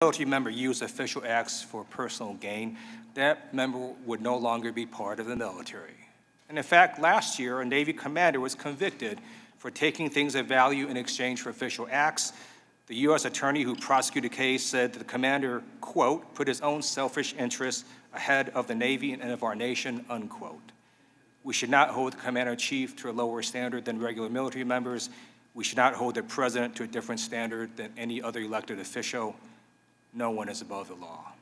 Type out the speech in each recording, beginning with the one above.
military member used official acts for personal gain, that member would no longer be part of the military. And in fact, last year, a Navy commander was convicted for taking things of value in exchange for official acts. The U.S. attorney who prosecuted the case said that the commander, quote, put his own selfish interests ahead of the Navy and of our nation, unquote. We should not hold the commander-in-chief to a lower standard than regular military members. We should not hold the president to a different standard than any other elected official. No one is above the law.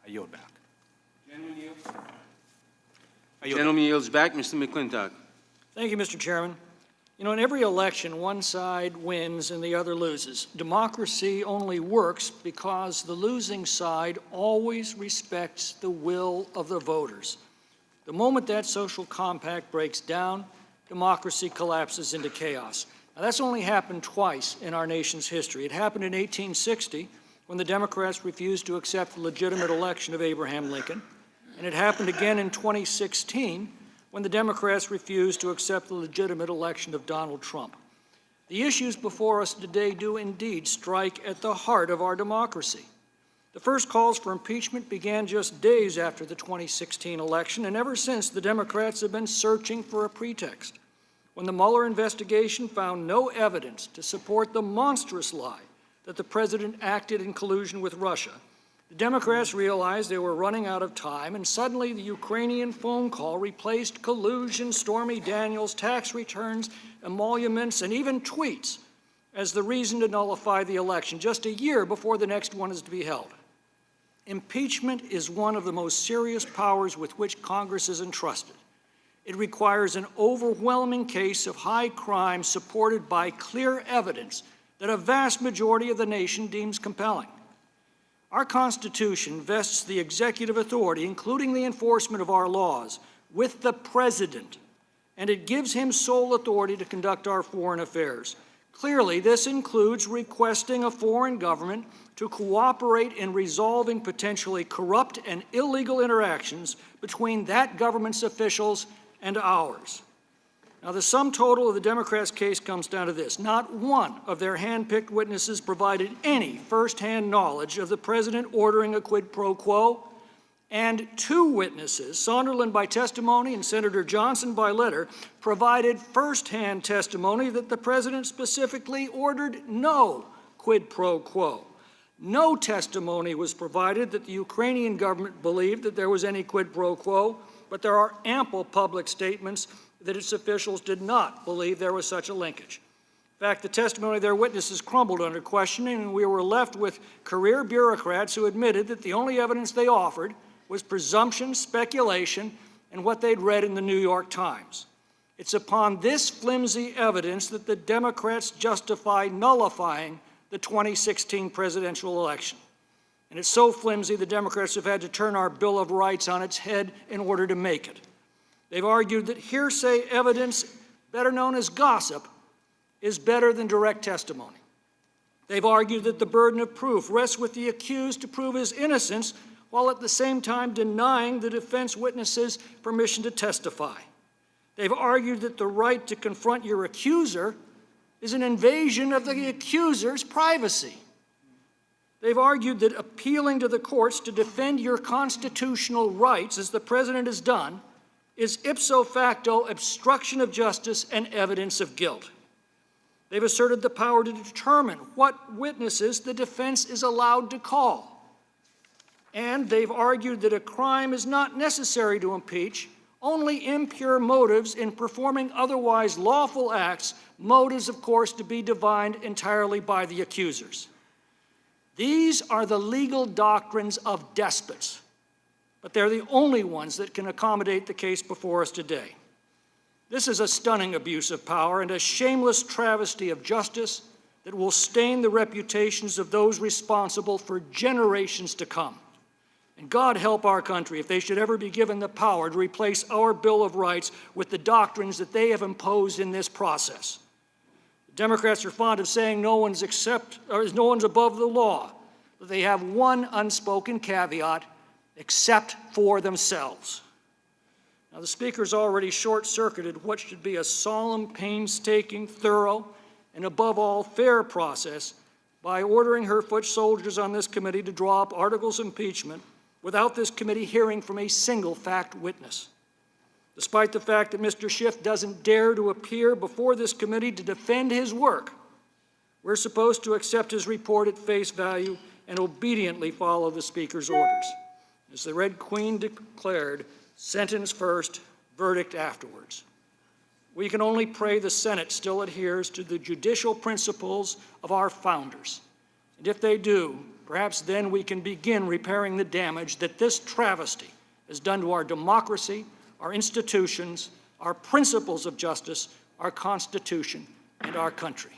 I yield back. Gentleman yields back. Mr. McClintock. Thank you, Mr. Chairman. You know, in every election, one side wins and the other loses. Democracy only works because the losing side always respects the will of the voters. The moment that social compact breaks down, democracy collapses into chaos. Now, that's only happened twice in our nation's history. It happened in 1860, when the Democrats refused to accept the legitimate election of Abraham Lincoln, and it happened again in 2016, when the Democrats refused to accept the legitimate election of Donald Trump. The issues before us today do indeed strike at the heart of our democracy. The first calls for impeachment began just days after the 2016 election, and ever since, the Democrats have been searching for a pretext. When the Mueller investigation found no evidence to support the monstrous lie that the president acted in collusion with Russia, the Democrats realized they were running out of time, and suddenly the Ukrainian phone call replaced collusion, Stormy Daniels, tax returns, emoluments, and even tweets as the reason to nullify the election, just a year before the next one is to be held. Impeachment is one of the most serious powers with which Congress is entrusted. It requires an overwhelming case of high crime supported by clear evidence that a vast majority of the nation deems compelling. Our Constitution vests the executive authority, including the enforcement of our laws, with the President, and it gives him sole authority to conduct our foreign affairs. Clearly, this includes requesting a foreign government to cooperate in resolving potentially corrupt and illegal interactions between that government's officials and ours. Now, the sum total of the Democrats' case comes down to this. Not one of their hand-picked witnesses provided any first-hand knowledge of the president ordering a quid pro quo, and two witnesses, Sonderland by testimony and Senator Johnson by letter, provided first-hand testimony that the president specifically ordered no quid pro quo. No testimony was provided that the Ukrainian government believed that there was any quid pro quo, but there are ample public statements that its officials did not believe there was such a linkage. In fact, the testimony of their witnesses crumbled under questioning, and we were left with career bureaucrats who admitted that the only evidence they offered was presumption, speculation, and what they'd read in the New York Times. It's upon this flimsy evidence that the Democrats justify nullifying the 2016 presidential election. And it's so flimsy, the Democrats have had to turn our Bill of Rights on its head in order to make it. They've argued that hearsay evidence, better known as gossip, is better than direct testimony. They've argued that the burden of proof rests with the accused to prove his innocence, while at the same time denying the defense witnesses permission to testify. They've argued that the right to confront your accuser is an invasion of the accuser's privacy. They've argued that appealing to the courts to defend your constitutional rights, as the president has done, is ipso facto obstruction of justice and evidence of guilt. They've asserted the power to determine what witnesses the defense is allowed to call. And they've argued that a crime is not necessary to impeach, only impure motives in performing otherwise lawful acts, motives, of course, to be divined entirely by the accusers. These are the legal doctrines of despots, but they're the only ones that can accommodate the case before us today. This is a stunning abuse of power and a shameless travesty of justice that will stain the reputations of those responsible for generations to come. And God help our country if they should ever be given the power to replace our Bill of Rights with the doctrines that they have imposed in this process. The Democrats are fond of saying no one's above the law, but they have one unspoken caveat: except for themselves. Now, the Speaker's already short-circuited what should be a solemn, painstaking, thorough, and above all, fair process by ordering her foot soldiers on this committee to draw up articles of impeachment without this committee hearing from a single fact witness. Despite the fact that Mr. Schiff doesn't dare to appear before this committee to defend his work, we're supposed to accept his report at face value and obediently follow the Speaker's orders. As the Red Queen declared, sentence first, verdict afterwards. We can only pray the Senate still adheres to the judicial principles of our founders. And if they do, perhaps then we can begin repairing the damage that this travesty has done to our democracy, our institutions, our principles of justice, our Constitution, and our country.